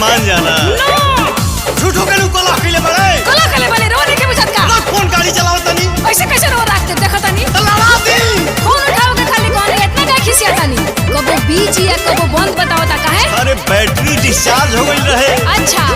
मान जाना झूठो के नु कला कइले बड़े रो देखे बुझत का कौन गाड़ी चलावत तनी ऐसे कैसे रो राखते देखत तनी लड़ा दी फोन उठाओ के खाली कहने इतना का खिसिया तनी कबो बीच या कबो बंद बताओ ता काहे अरे बैटरी डिस्चार्ज हो गई रहे अच्छा